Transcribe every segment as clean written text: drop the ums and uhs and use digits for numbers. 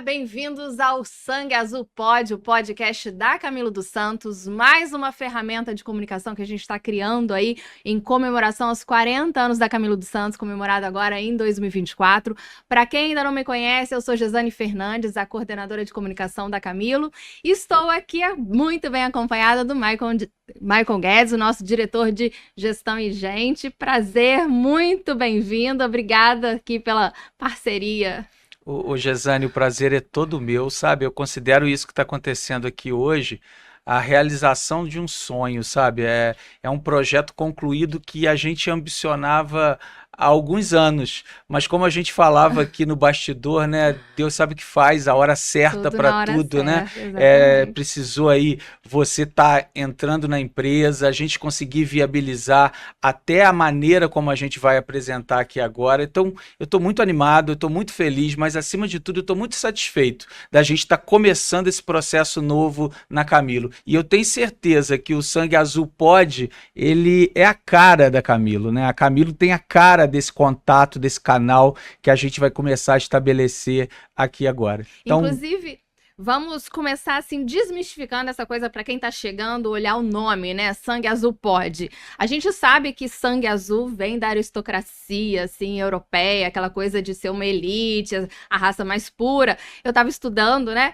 bem-vindos ao Sangue Azul Pod, o podcast da Camilo dos Santos, mais uma ferramenta de comunicação que a gente está criando aí em comemoração aos 40 anos da Camilo dos Santos, comemorado agora em 2024. Para quem ainda não me conhece, eu sou Gesane Fernandes, a coordenadora de comunicação da Camilo, e estou aqui muito bem acompanhada do Michael Guedes, o nosso diretor de gestão e gente. Prazer, muito bem-vindo, obrigada aqui pela parceria. Ô Gesane, o prazer é todo meu, sabe? Eu considero isso que está acontecendo aqui hoje a realização de um sonho, sabe? É um projeto concluído que a gente ambicionava há alguns anos, mas como a gente falava aqui no bastidor, né? Deus sabe o que faz, a hora certa para tudo, né? Precisou aí você tá entrando na empresa, a gente conseguir viabilizar até a maneira como a gente vai apresentar aqui agora. Então, eu estou muito animado, eu estou muito feliz, mas acima de tudo eu estou muito satisfeito da gente estar começando esse processo novo na Camilo. E eu tenho certeza que o Sangue Azul Pod, ele é a cara da Camilo, né? A Camilo tem a cara desse contato, desse canal que a gente vai começar a estabelecer aqui agora. Então, inclusive, vamos começar assim desmistificando essa coisa para quem tá chegando, olhar o nome, né? Sangue Azul Pod. A gente sabe que sangue azul vem da aristocracia assim europeia, aquela coisa de ser uma elite, a raça mais pura. Eu tava estudando, né?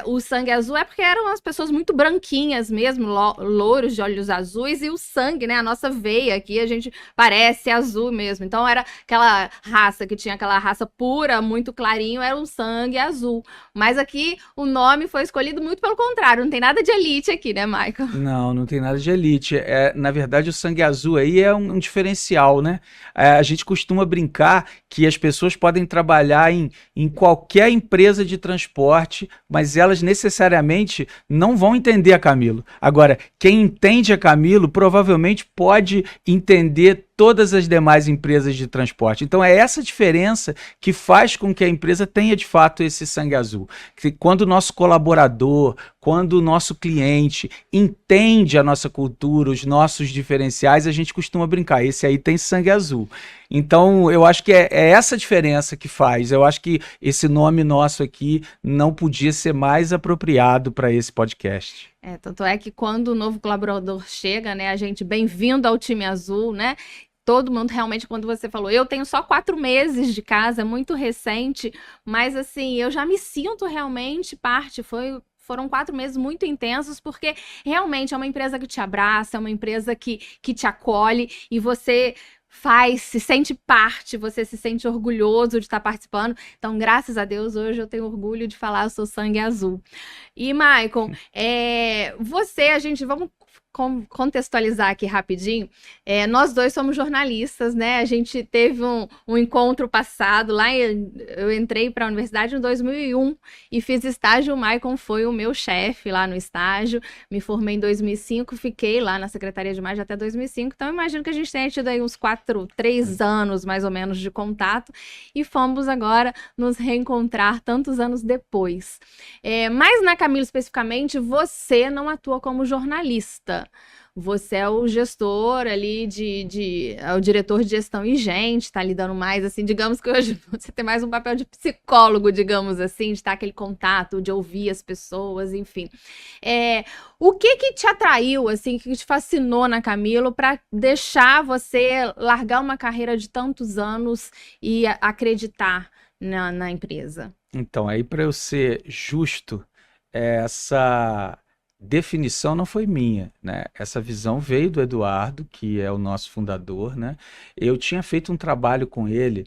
O sangue azul é porque eram as pessoas muito branquinhas mesmo, louros de olhos azuis, e o sangue, né? A nossa veia aqui, a gente parece azul mesmo. Então era aquela raça que tinha aquela raça pura, muito clarinho, era um sangue azul. Mas aqui o nome foi escolhido muito pelo contrário, não tem nada de elite aqui, né, Michael? Não tem nada de elite. Na verdade, o sangue azul aí é um diferencial, né? A gente costuma brincar que as pessoas podem trabalhar em qualquer empresa de transporte, mas elas necessariamente não vão entender a Camilo. Agora, quem entende a Camilo provavelmente pode entender todas as demais empresas de transporte. Então é essa diferença que faz com que a empresa tenha de fato esse sangue azul. Que quando o nosso colaborador, quando o nosso cliente entende a nossa cultura, os nossos diferenciais, a gente costuma brincar, esse aí tem sangue azul. Então eu acho que é essa diferença que faz. Eu acho que esse nome nosso aqui não podia ser mais apropriado para esse podcast. Tanto é que quando o novo colaborador chega, né, a gente, bem-vindo ao time azul, né? Todo mundo realmente, quando você falou, eu tenho só 4 meses de casa, é muito recente, mas assim, eu já me sinto realmente parte, foram 4 meses muito intensos, porque realmente é uma empresa que te abraça, é uma empresa que te acolhe, e você se sente parte, você se sente orgulhoso de estar participando. Então, graças a Deus, hoje eu tenho orgulho de falar, eu sou sangue azul. E, Michael, vamos contextualizar aqui rapidinho. Nós dois somos jornalistas, né? A gente teve um encontro passado lá, eu entrei para a universidade em 2001 e fiz estágio. O Michael foi o meu chefe lá no estágio, me formei em 2005, fiquei lá na Secretaria de Imagem até 2005, então imagino que a gente tenha tido aí uns 3 anos mais ou menos de contato, e fomos agora nos reencontrar tantos anos depois. Mas na Camilo especificamente, você não atua como jornalista. Você é o gestor ali, é o diretor de gestão e gente, tá lidando mais assim, digamos que hoje você tem mais um papel de psicólogo, digamos assim, de estar aquele contato, de ouvir as pessoas, enfim. O que te atraiu, assim, que te fascinou na Camilo para deixar você largar uma carreira de tantos anos e acreditar na empresa? Então, aí para eu ser justo, essa definição não foi minha, né? Essa visão veio do Eduardo, que é o nosso fundador, né? Eu tinha feito um trabalho com ele,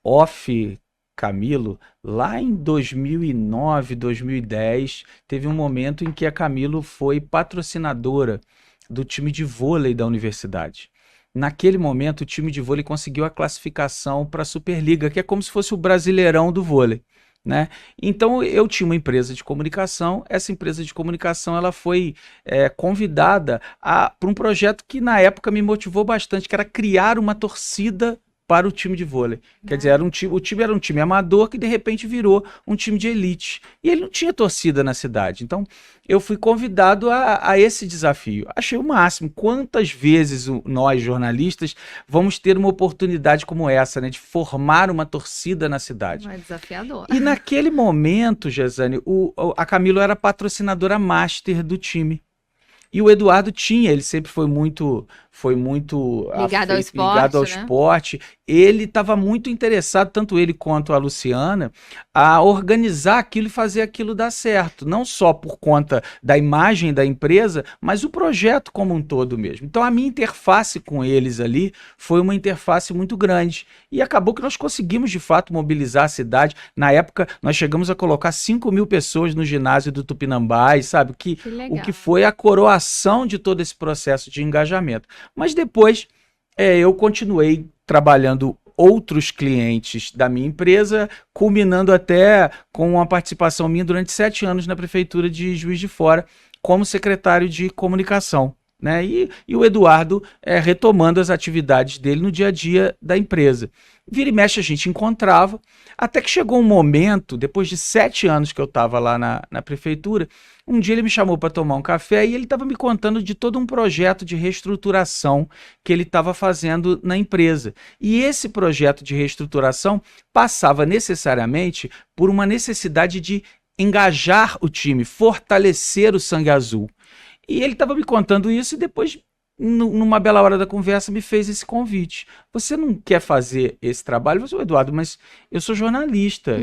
off Camilo, lá em 2009, 2010, teve um momento em que a Camilo foi patrocinadora do time de vôlei da universidade. Naquele momento, o time de vôlei conseguiu a classificação para a Superliga, que é como se fosse o Brasileirão do vôlei, né? Então eu tinha uma empresa de comunicação, essa empresa de comunicação ela foi convidada para um projeto que na época me motivou bastante, que era criar uma torcida para o time de vôlei. Quer dizer, o time era um time amador que de repente virou um time de elite. E ele não tinha torcida na cidade. Então, eu fui convidado a esse desafio. Achei o máximo. Quantas vezes nós, jornalistas, vamos ter uma oportunidade como essa, né, de formar uma torcida na cidade? É desafiador. E naquele momento, Gesane, a Camilo era patrocinadora master do time. E o Eduardo ele sempre foi muito ligado ao esporte, ligado ao né? esporte. Ele estava muito interessado, tanto ele quanto a Luciana, a organizar aquilo e fazer aquilo dar certo. Não só por conta da imagem da empresa, mas o projeto como um todo mesmo. Então a minha interface com eles ali foi uma interface muito grande. E acabou que nós conseguimos de fato mobilizar a cidade. Na época nós chegamos a colocar 5.000 pessoas no ginásio do Tupinambás, sabe? O que foi a coroação de todo esse processo de engajamento. Mas depois eu continuei trabalhando outros clientes da minha empresa, culminando até com uma participação minha durante 7 anos na prefeitura de Juiz de Fora, como secretário de comunicação, né? E o Eduardo retomando as atividades dele no dia a dia da empresa. Vira e mexe a gente encontrava, até que chegou um momento, depois de 7 anos que eu estava lá na prefeitura, um dia ele me chamou para tomar um café e ele estava me contando de todo um projeto de reestruturação que ele estava fazendo na empresa. E esse projeto de reestruturação passava necessariamente por uma necessidade de engajar o time, fortalecer o sangue azul. E ele estava me contando isso e depois, numa bela hora da conversa, me fez esse convite. Você não quer fazer esse trabalho? Eu falei, Eduardo, mas eu sou jornalista.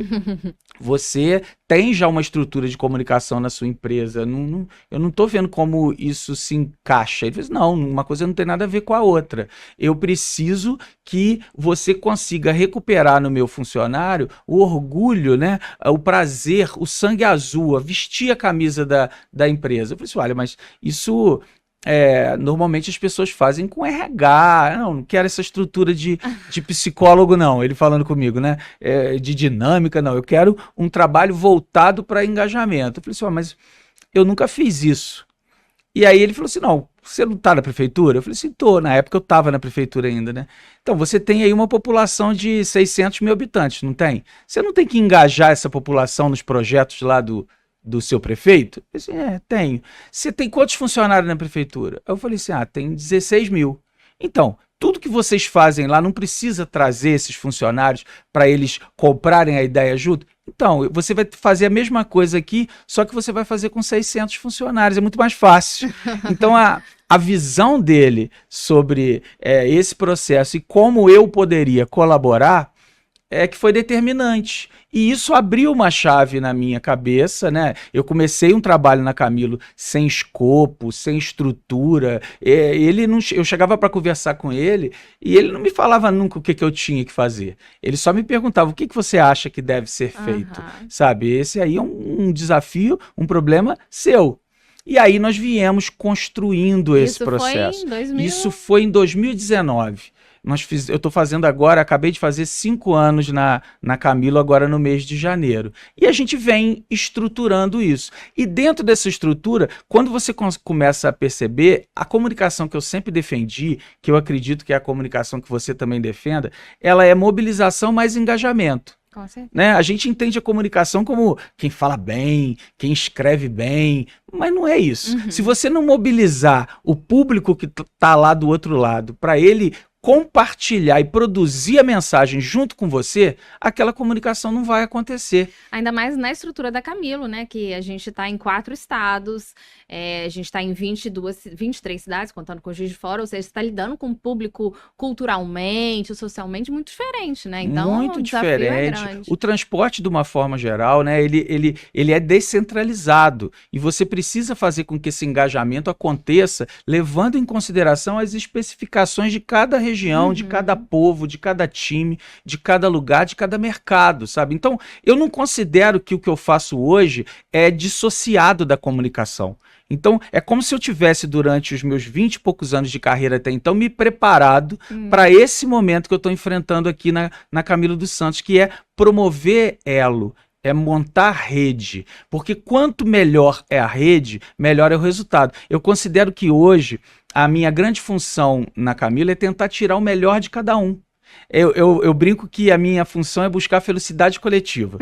Você tem já uma estrutura de comunicação na sua empresa. Eu não estou vendo como isso se encaixa. Ele falou, não, uma coisa não tem nada a ver com a outra. Eu preciso que você consiga recuperar no meu funcionário o orgulho, né, o prazer, o sangue azul, a vestir a camisa da empresa. Eu falei assim, olha, mas isso... normalmente as pessoas fazem com RH, não quero essa estrutura de psicólogo não, ele falando comigo, né, de dinâmica não, eu quero um trabalho voltado para engajamento. Eu falei assim, mas eu nunca fiz isso. E aí ele falou assim, não, você não está na prefeitura? Eu falei assim, tô, na época eu estava na prefeitura ainda, né, então você tem aí uma população de 600 mil habitantes, não tem? Você não tem que engajar essa população nos projetos lá do seu prefeito? Eu disse, tenho. Você tem quantos funcionários na prefeitura? Eu falei assim, tem 16 mil. Então, tudo que vocês fazem lá não precisa trazer esses funcionários para eles comprarem a ideia junto? Então, você vai fazer a mesma coisa aqui, só que você vai fazer com 600 funcionários, é muito mais fácil. Então, a visão dele sobre esse processo e como eu poderia colaborar que foi determinante. E isso abriu uma chave na minha cabeça, né? Eu comecei um trabalho na Camilo sem escopo, sem estrutura. Eu chegava para conversar com ele e ele não me falava nunca o que eu tinha que fazer. Ele só me perguntava o que você acha que deve ser feito, sabe? Esse aí é um desafio, um problema seu. E aí nós viemos construindo esse processo. Isso foi em 2019. Eu estou fazendo agora, acabei de fazer 5 anos na Camilo, agora no mês de janeiro. E a gente vem estruturando isso. E dentro dessa estrutura, quando você começa a perceber, a comunicação que eu sempre defendi, que eu acredito que é a comunicação que você também defenda, ela é mobilização mais engajamento. Né? A gente entende a comunicação como quem fala bem, quem escreve bem, mas não é isso. Se você não mobilizar o público que está lá do outro lado, para ele compartilhar e produzir a mensagem junto com você, aquela comunicação não vai acontecer. Ainda mais na estrutura da Camilo, né? Que a gente está em 4 estados, a gente está em 23 cidades, contando com o Juiz de Fora, ou seja, você está lidando com um público culturalmente, socialmente muito diferente, né? Então, muito diferente. O transporte, de uma forma geral, né? Ele é descentralizado e você precisa fazer com que esse engajamento aconteça, levando em consideração as especificações de cada região, de cada povo, de cada time, de cada lugar, de cada mercado, sabe? Então, eu não considero que o que eu faço hoje é dissociado da comunicação. Então, é como se eu tivesse, durante os meus 20 e poucos anos de carreira até então, me preparado para esse momento que eu estou enfrentando aqui na Camilo dos Santos, que é promover elo, é montar rede, porque quanto melhor é a rede, melhor é o resultado. Eu considero que hoje a minha grande função na Camilo é tentar tirar o melhor de cada um. Eu brinco que a minha função é buscar a felicidade coletiva.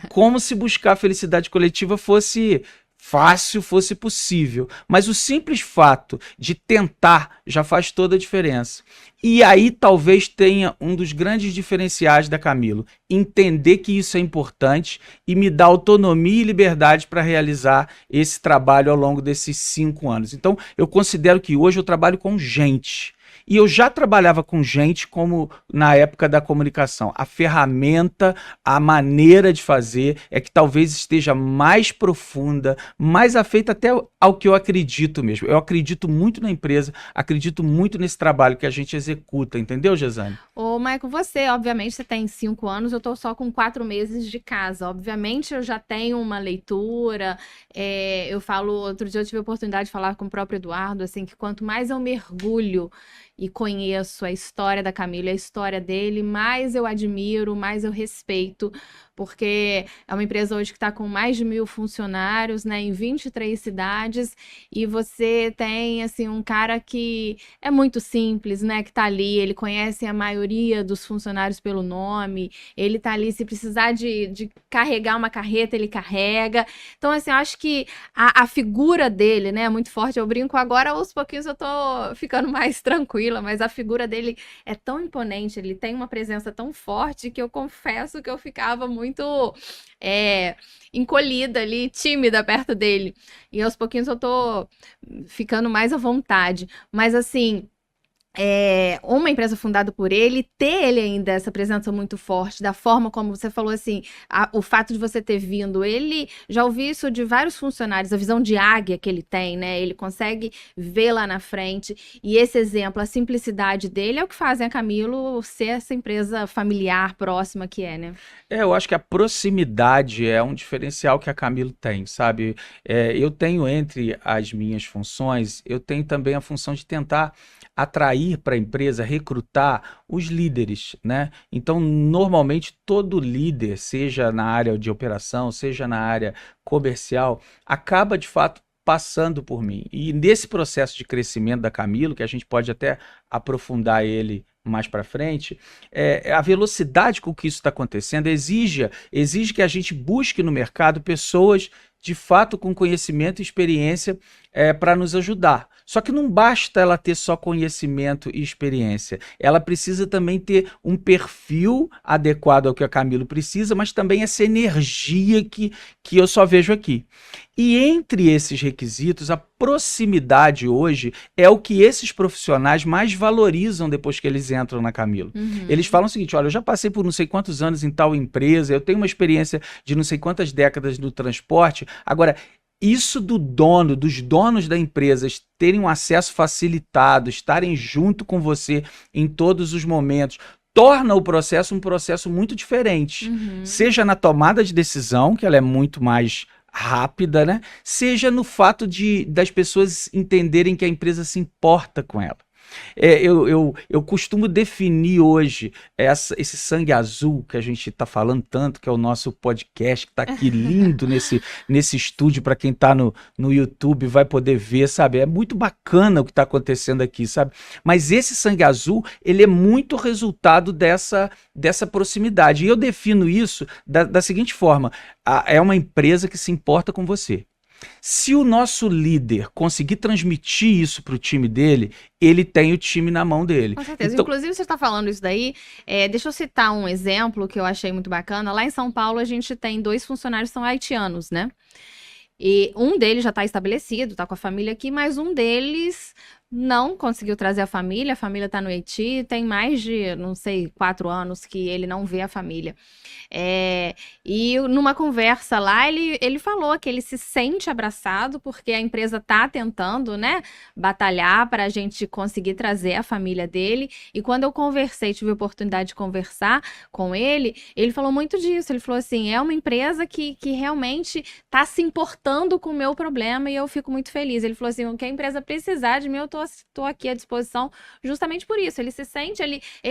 Como se buscar a felicidade coletiva fosse fácil, fosse possível. Mas o simples fato de tentar já faz toda a diferença. E aí talvez tenha um dos grandes diferenciais da Camilo, entender que isso é importante e me dar autonomia e liberdade para realizar esse trabalho ao longo desses 5 anos. Então, eu considero que hoje eu trabalho com gente. E eu já trabalhava com gente como na época da comunicação. A ferramenta, a maneira de fazer é que talvez esteja mais profunda, mais afeita até ao que eu acredito mesmo. Eu acredito muito na empresa, acredito muito nesse trabalho que a gente executa, entendeu, Gesane? Ô, Michael, você, obviamente, você tem 5 anos, eu tô só com 4 meses de casa. Obviamente, eu já tenho uma leitura. Eu falo, outro dia eu tive a oportunidade de falar com o próprio Eduardo, assim, que quanto mais eu mergulho e conheço a história da Camila, a história dele, mais eu admiro, mais eu respeito, porque é uma empresa hoje que está com mais de 1.000 funcionários, né, em 23 cidades, e você tem, assim, um cara que é muito simples, né, que tá ali, ele conhece a maioria dos funcionários pelo nome, ele tá ali, se precisar de carregar uma carreta, ele carrega. Então, assim, eu acho que a figura dele, né, é muito forte. Eu brinco agora, aos pouquinhos eu tô ficando mais tranquila, mas a figura dele é tão imponente, ele tem uma presença tão forte que eu confesso que eu ficava muito encolhida ali, tímida perto dele. E aos pouquinhos eu tô ficando mais à vontade. Mas assim, uma empresa fundada por ele, ter ele ainda essa presença muito forte, da forma como você falou assim, o fato de você ter vindo, ele, já ouvi isso de vários funcionários, a visão de águia que ele tem, né, ele consegue ver lá na frente, e esse exemplo, a simplicidade dele é o que fazem a Camilo ser essa empresa familiar, próxima que é, né? Eu acho que a proximidade é um diferencial que a Camilo tem, sabe? Eu tenho entre as minhas funções, eu tenho também a função de tentar atrair para a empresa, recrutar os líderes, né? Então, normalmente, todo líder, seja na área de operação, seja na área comercial, acaba, de fato, passando por mim. E nesse processo de crescimento da Camilo, que a gente pode até aprofundar ele mais para frente, a velocidade com que isso está acontecendo exige que a gente busque no mercado pessoas de fato com conhecimento e experiência para nos ajudar. Só que não basta ela ter só conhecimento e experiência. Ela precisa também ter um perfil adequado ao que a Camilo precisa, mas também essa energia que eu só vejo aqui. E entre esses requisitos, a proximidade hoje é o que esses profissionais mais valorizam depois que eles entram na Camilo. Uhum. Eles falam o seguinte: olha, eu já passei por não sei quantos anos em tal empresa, eu tenho uma experiência de não sei quantas décadas no transporte. Agora, isso dos donos da empresa terem um acesso facilitado, estarem junto com você em todos os momentos, torna o processo um processo muito diferente. Seja na tomada de decisão, que ela é muito mais rápida, né? Seja no fato das pessoas entenderem que a empresa se importa com ela. Eu costumo definir hoje esse sangue azul que a gente está falando tanto, que é o nosso podcast, que está aqui lindo nesse estúdio, para quem está no YouTube vai poder ver, sabe? É muito bacana o que está acontecendo aqui, sabe? Mas esse sangue azul, ele é muito resultado dessa proximidade. E eu defino isso da seguinte forma: é uma empresa que se importa com você. Se o nosso líder conseguir transmitir isso para o time dele, ele tem o time na mão dele. Com certeza. Então, inclusive, você está falando isso daí. Deixa eu citar um exemplo que eu achei muito bacana. Lá em São Paulo, a gente tem 2 funcionários que são haitianos, né? E um deles já está estabelecido, está com a família aqui, mas um deles não conseguiu trazer a família está no Haiti, tem mais de, não sei, 4 anos que ele não vê a família. E numa conversa lá, ele falou que ele se sente abraçado porque a empresa está tentando, né, batalhar para a gente conseguir trazer a família dele. E quando eu tive a oportunidade de conversar com ele falou muito disso. Ele falou assim, é uma empresa que realmente está se importando com o meu problema e eu fico muito feliz. Ele falou assim, o que a empresa precisar de mim, eu tô aqui à disposição justamente por isso. Ele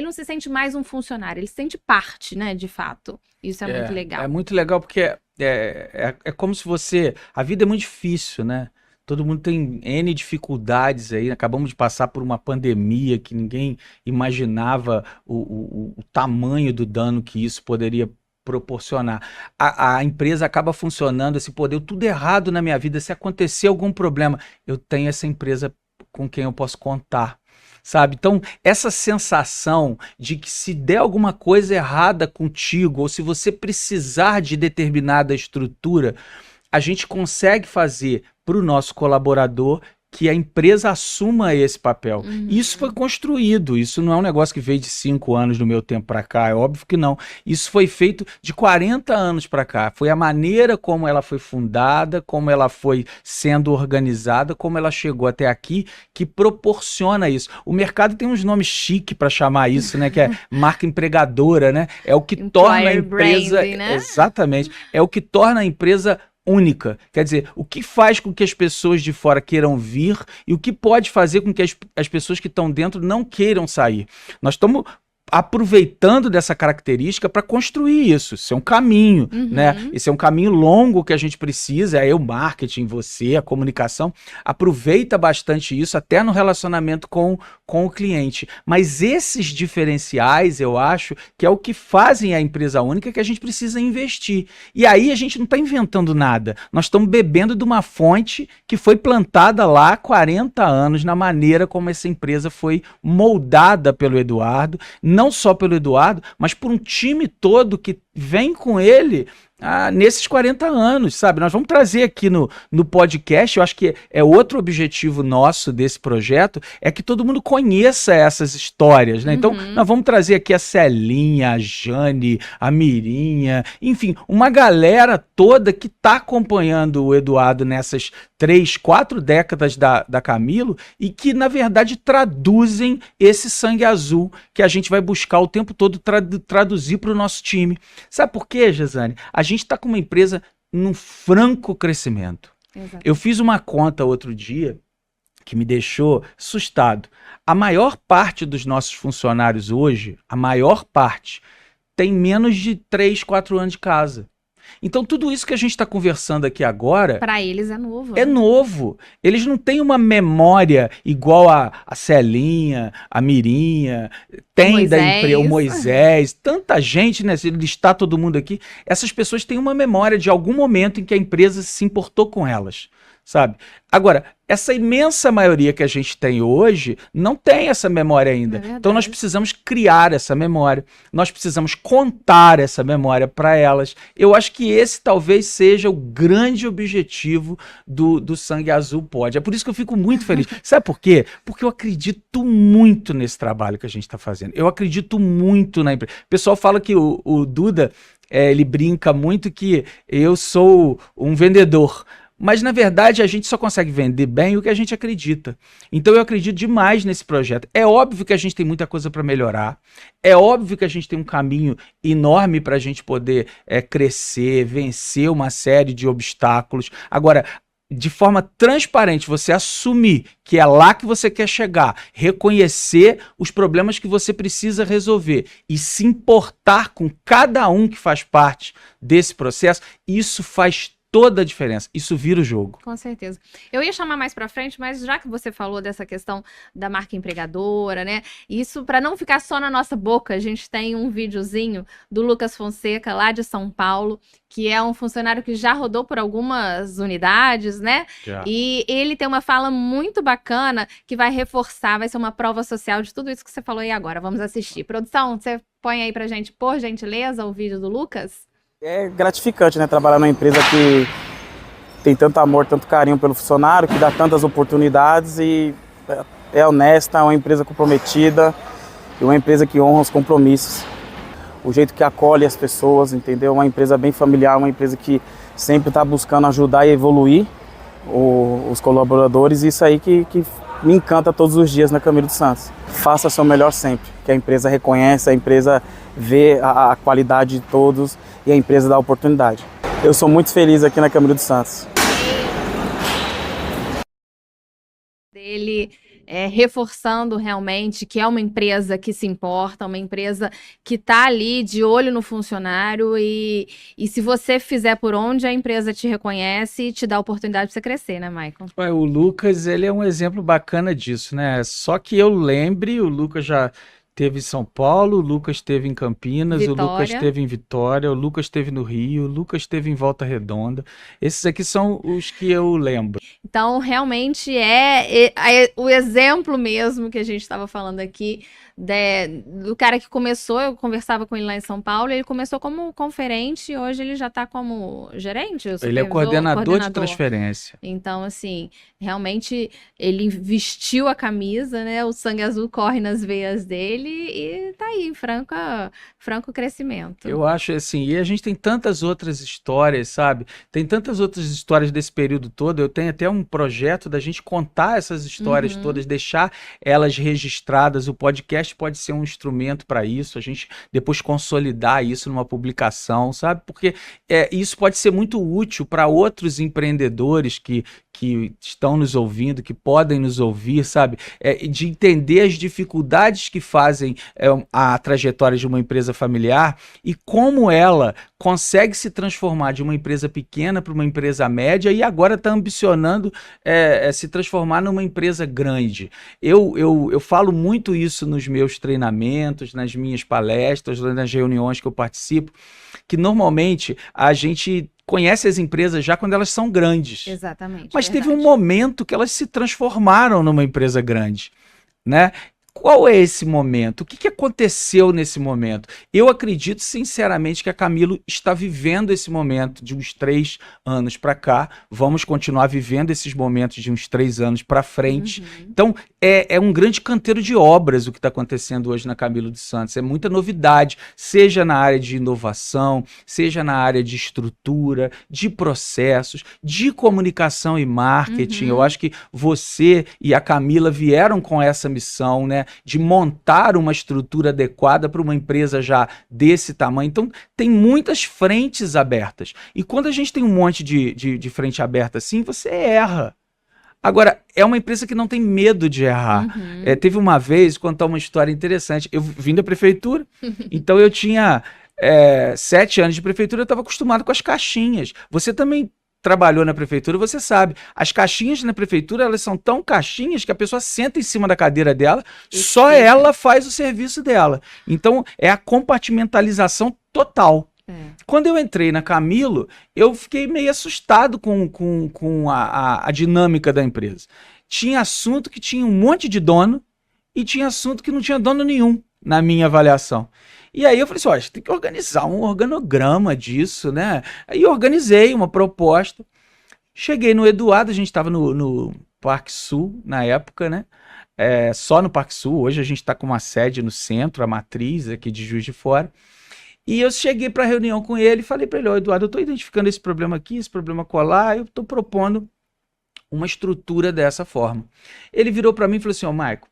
não se sente mais um funcionário, ele se sente parte, né, de fato. Isso é muito legal. É muito legal porque é como se a vida é muito difícil, né? todo mundo tem N dificuldades aí, acabamos de passar por uma pandemia que ninguém imaginava o tamanho do dano que isso poderia proporcionar. A empresa acaba funcionando assim, pô, deu tudo errado na minha vida, se acontecer algum problema, eu tenho essa empresa com quem eu posso contar. Sabe? Então, essa sensação de que se der alguma coisa errada contigo, ou se você precisar de determinada estrutura, a gente consegue fazer para o nosso colaborador que a empresa assuma esse papel. Isso foi construído, isso não é um negócio que veio de 5 anos do meu tempo para cá, é óbvio que não. Isso foi feito de 40 anos para cá. Foi a maneira como ela foi fundada, como ela foi sendo organizada, como ela chegou até aqui, que proporciona isso. O mercado tem uns nomes chiques para chamar isso, né? Que é marca empregadora, né? É o que torna a empresa... branding, né? Exatamente. É o que torna a empresa única. Quer dizer, o que faz com que as pessoas de fora queiram vir e o que pode fazer com que as pessoas que estão dentro não queiram sair. Nós estamos aproveitando dessa característica para construir isso. Isso é um caminho, né? Esse é um caminho longo que a gente precisa, o marketing, você, a comunicação, aproveita bastante isso até no relacionamento com o cliente. Mas esses diferenciais, eu acho, que é o que fazem a empresa única que a gente precisa investir. E aí a gente não está inventando nada. Nós estamos bebendo de uma fonte que foi plantada lá há 40 anos, na maneira como essa empresa foi moldada pelo Eduardo, não só pelo Eduardo, mas por um time todo que vem com ele nesses 40 anos, sabe? Nós vamos trazer aqui no podcast, eu acho que é outro objetivo nosso desse projeto, é que todo mundo conheça essas histórias, né? Então, nós vamos trazer aqui a Celinha, a Jane, a Mirinha, enfim, uma galera toda que está acompanhando o Eduardo nessas 3, 4 décadas da Camilo e que, na verdade, traduzem esse sangue azul que a gente vai buscar o tempo todo traduzir para o nosso time. Sabe por quê, Gesane? A gente está com uma empresa num franco crescimento. Exato. Eu fiz uma conta outro dia que me deixou assustado. A maior parte dos nossos funcionários hoje, a maior parte, tem menos de 3, 4 anos de casa. Então, tudo isso que a gente está conversando aqui agora... Para eles é novo. É novo. Eles não têm uma memória igual a Celinha, a Mirinha, tem da empresa, o Moisés, tanta gente, né? Se listar todo mundo aqui, essas pessoas têm uma memória de algum momento em que a empresa se importou com elas, sabe? Agora, essa imensa maioria que a gente tem hoje não tem essa memória ainda. Então nós precisamos criar essa memória, nós precisamos contar essa memória para elas. Eu acho que esse talvez seja o grande objetivo do Sangue Azul Pod. É por isso que eu fico muito feliz. Sabe por quê? Porque eu acredito muito nesse trabalho que a gente está fazendo. Eu acredito muito na empresa. O pessoal fala que o Duda, ele brinca muito que eu sou um vendedor. Mas, na verdade, a gente só consegue vender bem o que a gente acredita. Então, eu acredito demais nesse projeto. É óbvio que a gente tem muita coisa para melhorar. É óbvio que a gente tem um caminho enorme para a gente poder crescer, vencer uma série de obstáculos. Agora, de forma transparente, você assumir que é lá que você quer chegar, reconhecer os problemas que você precisa resolver e se importar com cada um que faz parte desse processo, isso faz toda a diferença. Isso vira o jogo. Com certeza. Eu ia chamar mais pra frente, mas já que você falou dessa questão da marca empregadora, né? Isso, para não ficar só na nossa boca, a gente tem um videozinho do Lucas Fonseca, lá de São Paulo, que é um funcionário que já rodou por algumas unidades, né? Já. E ele tem uma fala muito bacana que vai reforçar, vai ser uma prova social de tudo isso que você falou aí agora. Vamos assistir. Produção, você põe aí pra gente, por gentileza, o vídeo do Lucas? É gratificante, né, trabalhar numa empresa que tem tanto amor, tanto carinho pelo funcionário, que dá tantas oportunidades e é honesta, é uma empresa comprometida e uma empresa que honra os compromissos. O jeito que acolhe as pessoas, entendeu? Uma empresa bem familiar, uma empresa que sempre está buscando ajudar e evoluir os colaboradores, e isso aí que me encanta todos os dias na Camilo dos Santos. Faça seu melhor sempre, que a empresa reconhece, a empresa vê a qualidade de todos e a empresa dá oportunidade. Eu sou muito feliz aqui na Camilo dos Santos. Dele reforçando realmente que é uma empresa que se importa, uma empresa que está ali de olho no funcionário e se você fizer por onde, a empresa te reconhece e te dá a oportunidade de você crescer, né, Michael? O Lucas, ele é um exemplo bacana disso, né? Só que eu lembre, o Lucas já teve em São Paulo, o Lucas esteve em Campinas, o Lucas Vitória. esteve em Vitória, o Lucas esteve no Rio, o Lucas esteve em Volta Redonda. Esses aqui são os que eu lembro. Então, realmente o exemplo mesmo que a gente estava falando aqui, do cara que começou, eu conversava com ele lá em São Paulo, ele começou como conferente e hoje ele já está como gerente, Ele é o supervisor, coordenador de transferência. Então, assim, realmente ele vestiu a camisa, né? O sangue azul corre nas veias dele e tá aí, franco crescimento. Eu acho assim, e a gente tem tantas outras histórias, sabe? Tem tantas outras histórias desse período todo. Eu tenho até um projeto da gente contar essas histórias todas, deixar elas registradas. O podcast pode ser um instrumento para isso, a gente depois consolidar isso numa publicação, sabe? Porque isso pode ser muito útil para outros empreendedores que estão nos ouvindo, que podem nos ouvir, sabe? De entender as dificuldades que fazem a trajetória de uma empresa familiar e como ela consegue se transformar de uma empresa pequena para uma empresa média e agora está ambicionando se transformar numa empresa grande. Eu falo muito isso nos meus treinamentos, nas minhas palestras, nas reuniões que eu participo, que normalmente a gente conhece as empresas já quando elas são grandes. Exatamente. Mas teve um momento que elas se transformaram numa empresa grande, né? Qual é esse momento? O que aconteceu nesse momento? Eu acredito sinceramente que a Camilo está vivendo esse momento de uns 3 anos para cá. Vamos continuar vivendo esses momentos de uns 3 anos para frente. Então, é um grande canteiro de obras o que está acontecendo hoje na Camilo dos Santos. É muita novidade, seja na área de inovação, seja na área de estrutura, de processos, de comunicação e marketing. Eu acho que você e a Camila vieram com essa missão, né? De montar uma estrutura adequada para uma empresa já desse tamanho. Então, tem muitas frentes abertas. E quando a gente tem um monte de frente aberta assim, você erra. Agora, é uma empresa que não tem medo de errar. Teve uma vez, contar uma história interessante, eu vim da prefeitura, então eu tinha 7 anos de prefeitura, eu estava acostumado com as caixinhas. Você também trabalhou na prefeitura, você sabe, as caixinhas na prefeitura, elas são tão caixinhas que a pessoa senta em cima da cadeira dela, só ela faz o serviço dela. Então, é a compartimentalização total. Quando eu entrei na Camilo, eu fiquei meio assustado com a dinâmica da empresa. Tinha assunto que tinha um monte de dono e tinha assunto que não tinha dono nenhum, na minha avaliação. E aí eu falei assim, ó, a gente tem que organizar um organograma disso, né? Aí eu organizei uma proposta, cheguei no Eduardo, a gente estava no Parque Sul na época, né? Só no Parque Sul, hoje a gente está com uma sede no centro, a matriz aqui de Juiz de Fora. E eu cheguei para a reunião com ele e falei para ele, ó, Eduardo, eu estou identificando esse problema aqui, esse problema colar, eu estou propondo uma estrutura dessa forma. Ele virou para mim e falou assim, ó, Maico,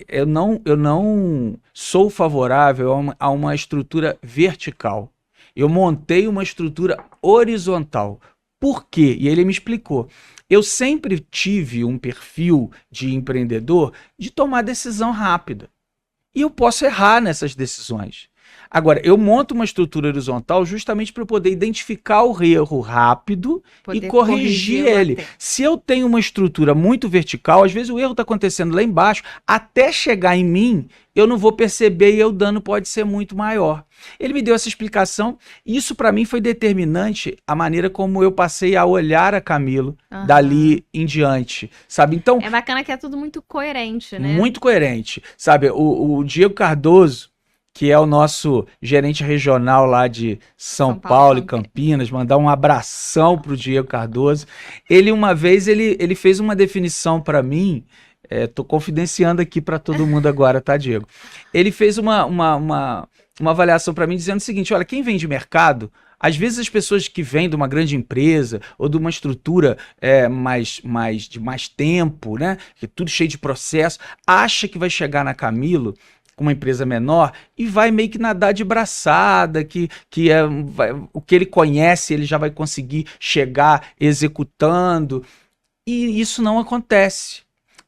eu não sou favorável a uma estrutura vertical. Eu montei uma estrutura horizontal. Por quê? E ele me explicou. Eu sempre tive um perfil de empreendedor de tomar decisão rápida. E eu posso errar nessas decisões. Agora, eu monto uma estrutura horizontal justamente para eu poder identificar o erro rápido e corrigir ele. Se eu tenho uma estrutura muito vertical, às vezes o erro está acontecendo lá embaixo, até chegar em mim, eu não vou perceber e o dano pode ser muito maior. Ele me deu essa explicação e isso para mim foi determinante a maneira como eu passei a olhar a Camilo dali em diante, sabe? Então, é bacana que é tudo muito coerente, né? Muito coerente, sabe? O Diego Cardoso, que é o nosso gerente regional lá de São Paulo e Campinas, mandar um abração pro Diego Cardoso. Ele uma vez, ele fez uma definição para mim, tô confidenciando aqui para todo mundo agora, tá, Diego? Ele fez uma avaliação para mim dizendo o seguinte, olha, quem vem de mercado, às vezes as pessoas que vêm de uma grande empresa ou de uma estrutura de mais tempo, né, que é tudo cheio de processo, acha que vai chegar na Camilo, uma empresa menor, e vai meio que nadar de braçada, o que ele conhece, ele já vai conseguir chegar executando. E isso não acontece.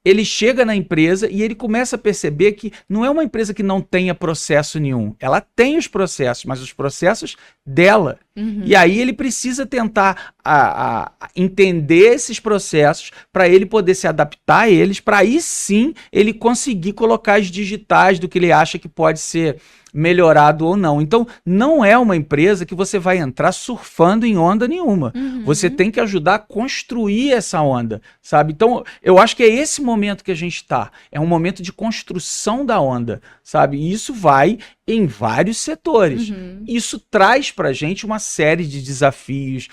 ele chega na empresa e ele começa a perceber que não é uma empresa que não tenha processo nenhum. Ela tem os processos, mas os processos dela. E aí ele precisa tentar entender esses processos para ele poder se adaptar a eles, para aí sim ele conseguir colocar as digitais do que ele acha que pode ser melhorado ou não. Então, não é uma empresa que você vai entrar surfando em onda nenhuma. Você tem que ajudar a construir essa onda, sabe? Então, eu acho que é esse momento que a gente está. É um momento de construção da onda, sabe? E isso vai em vários setores. Isso traz para a gente uma série de desafios,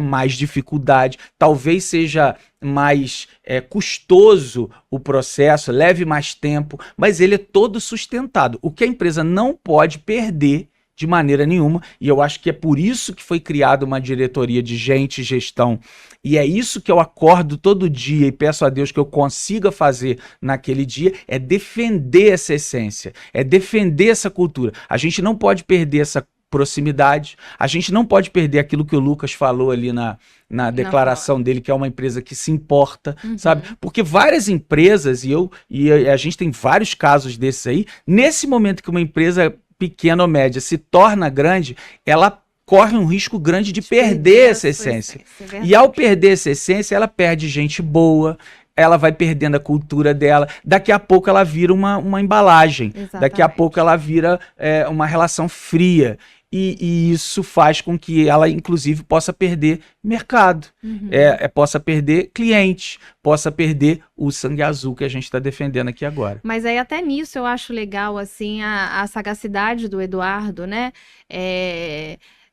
mais dificuldade, talvez seja mais custoso o processo, leve mais tempo, mas ele é todo sustentado. O que a empresa não pode perder de maneira nenhuma, e eu acho que é por isso que foi criada uma diretoria de gente e gestão, e é isso que eu acordo todo dia e peço a Deus que eu consiga fazer naquele dia, é defender essa essência, é defender essa cultura. A gente não pode perder essa proximidade, a gente não pode perder aquilo que o Lucas falou ali na declaração dele, que é uma empresa que se importa, sabe? Porque várias empresas, e a gente tem vários casos desses aí, nesse momento que uma empresa pequena ou média se torna grande, ela corre um risco grande de perder essa essência. E ao perder essa essência, ela perde gente boa, ela vai perdendo a cultura dela, daqui a pouco ela vira uma embalagem, daqui a pouco ela vira uma relação fria. E isso faz com que ela, inclusive, possa perder mercado, possa perder cliente, possa perder o sangue azul que a gente está defendendo aqui agora. Mas aí até nisso eu acho legal, assim, a sagacidade do Eduardo, né?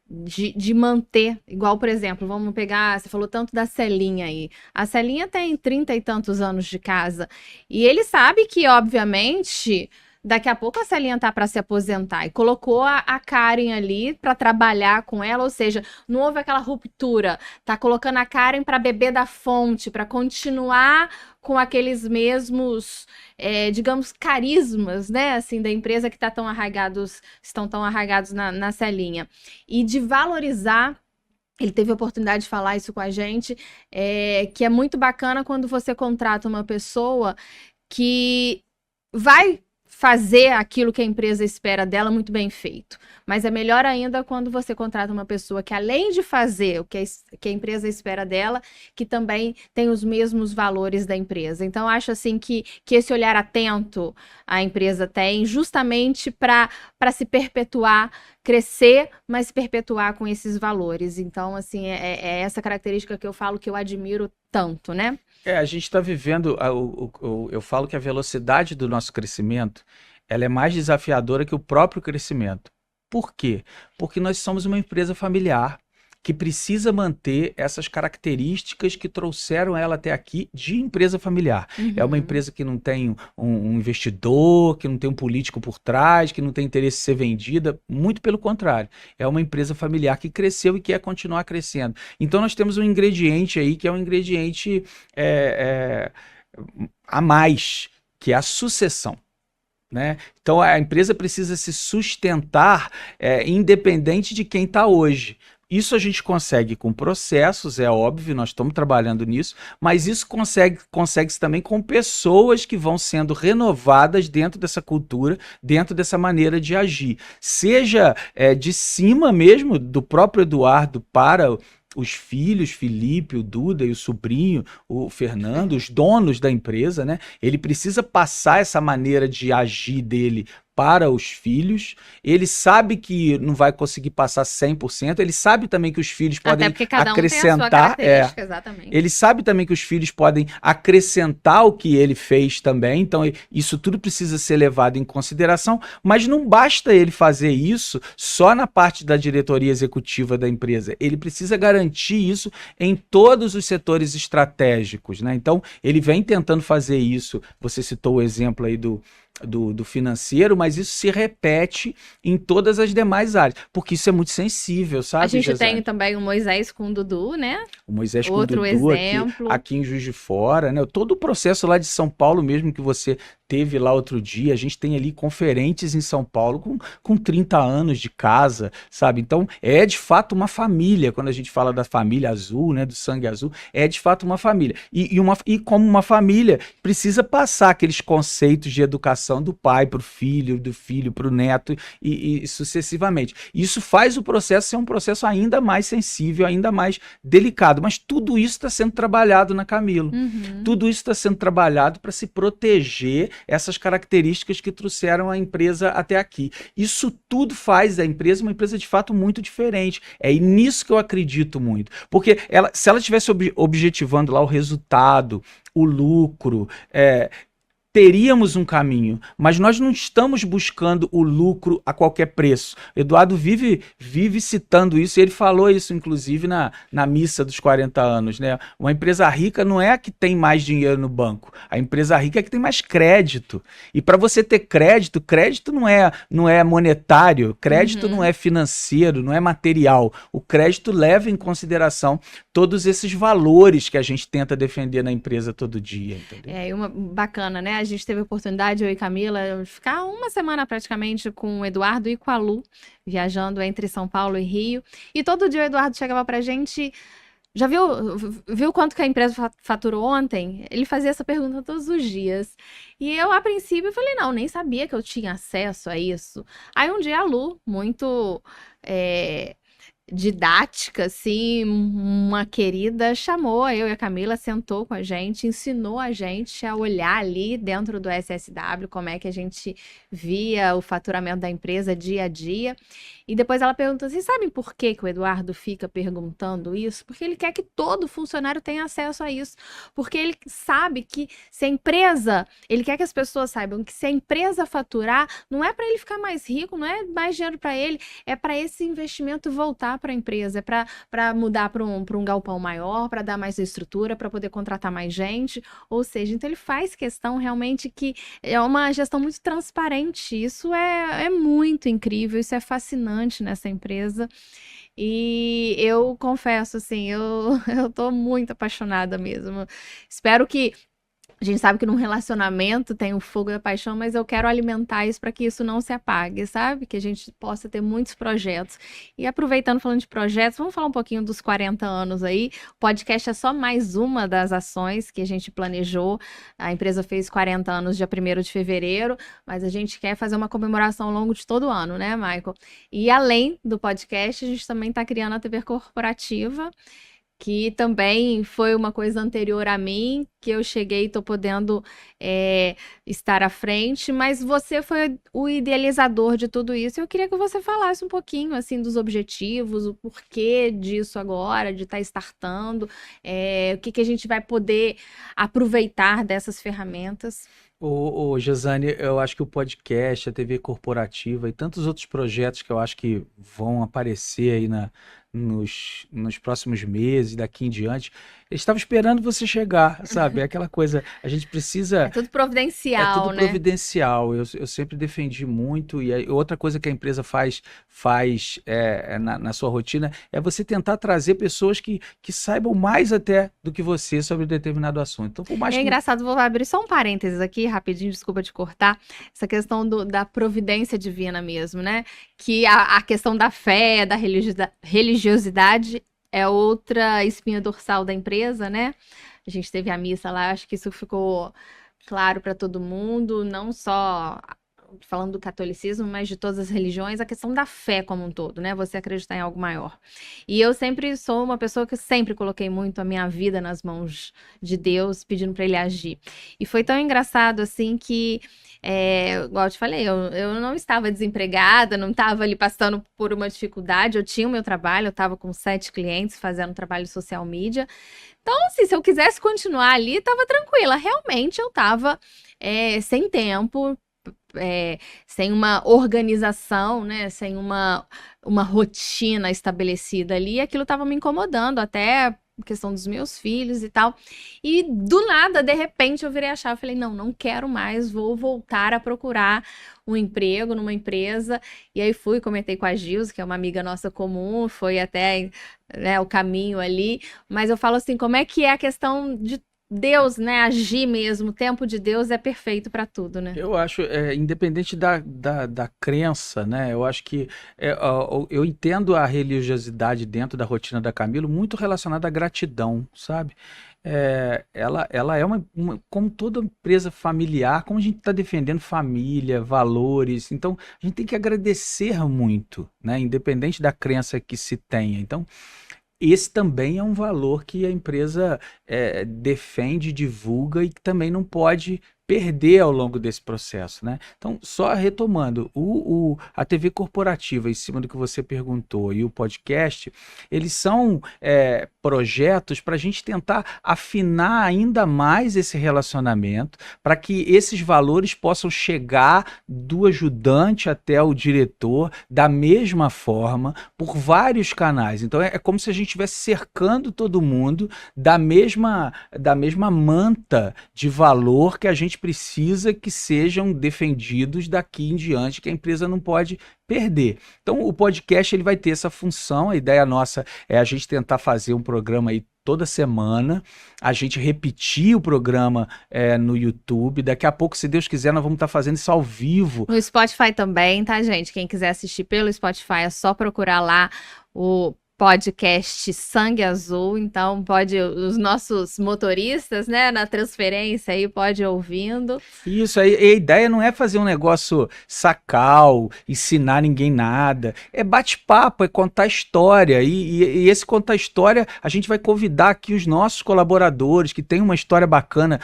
De manter, igual, por exemplo, vamos pegar, você falou tanto da Celinha aí. A Celinha tem 30 e tantos anos de casa. E ele sabe que, obviamente, daqui a pouco a Celinha tá para se aposentar. E colocou a Karen ali para trabalhar com ela, ou seja, não houve aquela ruptura. Tá colocando a Karen para beber da fonte, para continuar com aqueles mesmos, digamos, carismas, né, assim, da empresa que estão tão arraigados na Celinha. E de valorizar, ele teve a oportunidade de falar isso com a gente, que é muito bacana quando você contrata uma pessoa que vai fazer aquilo que a empresa espera dela muito bem feito. Mas é melhor ainda quando você contrata uma pessoa que, além de fazer o que a empresa espera dela, que também tem os mesmos valores da empresa. Então, acho assim que esse olhar atento a empresa tem justamente para se perpetuar, crescer, mas se perpetuar com esses valores. Então, assim, é essa característica que eu falo que eu admiro tanto, né? A gente está vivendo, eu falo que a velocidade do nosso crescimento, ela é mais desafiadora que o próprio crescimento. Por quê? Porque nós somos uma empresa familiar que precisa manter essas características que trouxeram ela até aqui de empresa familiar. É uma empresa que não tem um investidor, que não tem um político por trás, que não tem interesse em ser vendida, muito pelo contrário. É uma empresa familiar que cresceu e quer continuar crescendo. Então nós temos um ingrediente aí que é um ingrediente a mais, que é a sucessão. Né? Então a empresa precisa se sustentar independente de quem está hoje. Isso a gente consegue com processos, é óbvio, nós estamos trabalhando nisso, mas isso consegue-se também com pessoas que vão sendo renovadas dentro dessa cultura, dentro dessa maneira de agir. Seja de cima mesmo, do próprio Eduardo para os filhos, Felipe, o Duda e o sobrinho, o Fernando, os donos da empresa, né? Ele precisa passar essa maneira de agir dele para os filhos. Ele sabe que não vai conseguir passar 100%, ele sabe também que os filhos podem acrescentar, exatamente. Ele sabe também que os filhos podem acrescentar o que ele fez também, então isso tudo precisa ser levado em consideração, mas não basta ele fazer isso só na parte da diretoria executiva da empresa, ele precisa garantir isso em todos os setores estratégicos, né? Então ele vem tentando fazer isso. Você citou o exemplo aí do financeiro, mas isso se repete em todas as demais áreas, porque isso é muito sensível, sabe? A gente tem também o Moisés com o Dudu, né? O Moisés com outro o Dudu exemplo. aqui em Juiz de Fora, né? Todo o processo lá de São Paulo mesmo que você teve lá outro dia, a gente tem ali conferentes em São Paulo com 30 anos de casa, sabe? Então, é de fato uma família, quando a gente fala da família azul, né, do sangue azul, é de fato uma família. E como uma família, precisa passar aqueles conceitos de educação do pai para o filho, do filho para o neto e sucessivamente. Isso faz o processo ser um processo ainda mais sensível, ainda mais delicado, mas tudo isso está sendo trabalhado na Camilo. Tudo isso está sendo trabalhado para se proteger essas características que trouxeram a empresa até aqui. Isso tudo faz da empresa uma empresa de fato muito diferente. É nisso que eu acredito muito. Porque se ela estivesse objetivando lá o resultado, o lucro, teríamos um caminho, mas nós não estamos buscando o lucro a qualquer preço. Eduardo vive citando isso, e ele falou isso, inclusive, na missa dos 40 anos, né? Uma empresa rica não é a que tem mais dinheiro no banco, a empresa rica é a que tem mais crédito. E para você ter crédito não é monetário, crédito não é financeiro, não é material. O crédito leva em consideração todos esses valores que a gente tenta defender na empresa todo dia, entendeu? Bacana, né? A gente teve a oportunidade, eu e Camila, de ficar uma semana praticamente com o Eduardo e com a Lu, viajando entre São Paulo e Rio. E todo dia o Eduardo chegava pra gente... Já viu quanto que a empresa faturou ontem? Ele fazia essa pergunta todos os dias. E eu, a princípio, falei, não, nem sabia que eu tinha acesso a isso. Aí um dia a Lu, muito... didática, assim, uma querida, chamou eu e a Camila, sentou com a gente, ensinou a gente a olhar ali dentro do SSW, como é que a gente via o faturamento da empresa dia a dia. E depois ela perguntou assim, sabem por que o Eduardo fica perguntando isso? Porque ele quer que todo funcionário tenha acesso a isso. Porque ele sabe que se a empresa, ele quer que as pessoas saibam que se a empresa faturar, não é para ele ficar mais rico, não é mais dinheiro para ele, é para esse investimento voltar para a empresa, é para mudar para um galpão maior, para dar mais estrutura, para poder contratar mais gente. Ou seja, então ele faz questão realmente que é uma gestão muito transparente. Isso é muito incrível, isso é fascinante nessa empresa. E eu confesso, assim, eu tô muito apaixonada mesmo. Espero que... A gente sabe que num relacionamento tem o fogo da paixão, mas eu quero alimentar isso para que isso não se apague, sabe? Que a gente possa ter muitos projetos. E aproveitando, falando de projetos, vamos falar um pouquinho dos 40 anos aí. O podcast é só mais uma das ações que a gente planejou. A empresa fez 40 anos dia 1º de fevereiro, mas a gente quer fazer uma comemoração ao longo de todo o ano, né, Michael? E além do podcast, a gente também está criando a TV corporativa, que também foi uma coisa anterior a mim, que eu cheguei e estou podendo estar à frente, mas você foi o idealizador de tudo isso. Eu queria que você falasse um pouquinho, assim, dos objetivos, o porquê disso agora, de estar startando, o que a gente vai poder aproveitar dessas ferramentas. Josane, eu acho que o podcast, a TV corporativa e tantos outros projetos que eu acho que vão aparecer aí nos próximos meses, daqui em diante, eles estavam esperando você chegar, sabe? É aquela coisa, a gente precisa... É tudo providencial, É tudo né? providencial. Eu sempre defendi muito, e outra coisa que a empresa faz na sua rotina é você tentar trazer pessoas que saibam mais até do que você sobre determinado assunto. Então, por mais engraçado, vou abrir só um parênteses aqui, rapidinho, desculpa te cortar, essa questão da providência divina mesmo, né? Que a questão da fé, da religiosidade é outra espinha dorsal da empresa, né? A gente teve a missa lá, acho que isso ficou claro para todo mundo, não só falando do catolicismo, mas de todas as religiões, a questão da fé como um todo, né? Você acreditar em algo maior. E eu sempre sou uma pessoa que sempre coloquei muito a minha vida nas mãos de Deus, pedindo para ele agir. E foi tão engraçado, assim, que igual eu te falei, eu não estava desempregada, não estava ali passando por uma dificuldade, eu tinha o meu trabalho, eu estava com 7 clientes fazendo trabalho social media. Então, assim, se eu quisesse continuar ali, estava tranquila. Realmente, eu estava sem tempo, sem uma organização, né? Sem uma rotina estabelecida ali. Aquilo estava me incomodando, até questão dos meus filhos e tal. E do nada, de repente, eu virei a chave e falei, não quero mais, vou voltar a procurar um emprego numa empresa. E aí comentei com a Gilza, que é uma amiga nossa comum, foi até, né, o caminho ali. Mas eu falo assim, como é que é a questão Deus, né, agir mesmo, o tempo de Deus é perfeito para tudo, né? Eu acho, independente da crença, né? Eu acho que eu entendo a religiosidade dentro da rotina da Camilo muito relacionada à gratidão, sabe? Ela é como toda empresa familiar, como a gente está defendendo família, valores, então a gente tem que agradecer muito, né? Independente da crença que se tenha. Então, esse também é um valor que a empresa defende, divulga e que também não pode perder ao longo desse processo, né? Então, só retomando, a TV corporativa, em cima do que você perguntou, e o podcast, eles são projetos para a gente tentar afinar ainda mais esse relacionamento, para que esses valores possam chegar do ajudante até o diretor da mesma forma, por vários canais. Então, é como se a gente estivesse cercando todo mundo da mesma manta de valor que a gente precisa que sejam defendidos daqui em diante, que a empresa não pode perder. Então, o podcast ele vai ter essa função. A ideia nossa é a gente tentar fazer um programa aí toda semana, a gente repetir o programa no YouTube. Daqui a pouco, se Deus quiser, nós vamos estar fazendo isso ao vivo. No Spotify também, tá, gente? Quem quiser assistir pelo Spotify é só procurar lá o podcast Sangue Azul, então pode, os nossos motoristas, né, na transferência aí, pode ir ouvindo. Isso, aí a ideia não é fazer um negócio sacal, ensinar ninguém nada, é bate-papo, é contar história, e esse contar história, a gente vai convidar aqui os nossos colaboradores, que tem uma história bacana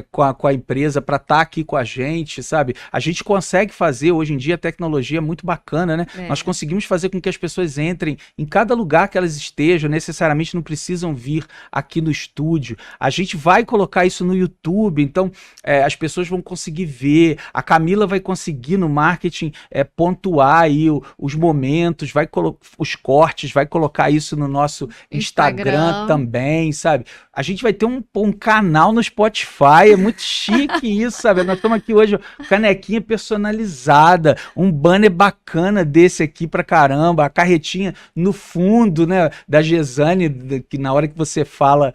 com a empresa, para estar aqui com a gente, sabe? A gente consegue fazer, hoje em dia, a tecnologia é muito bacana, né? Nós conseguimos fazer com que as pessoas entrem em cada lugar que elas estejam, necessariamente não precisam vir aqui no estúdio. A gente vai colocar isso no YouTube, então as pessoas vão conseguir ver, a Camila vai conseguir no marketing pontuar aí os momentos, os cortes, vai colocar isso no nosso Instagram também, sabe? A gente vai ter um canal no Spotify, é muito chique isso, sabe? Nós estamos aqui hoje, canequinha personalizada, um banner bacana desse aqui pra caramba, a carretinha no fundo, né, da Gesane, que na hora que você fala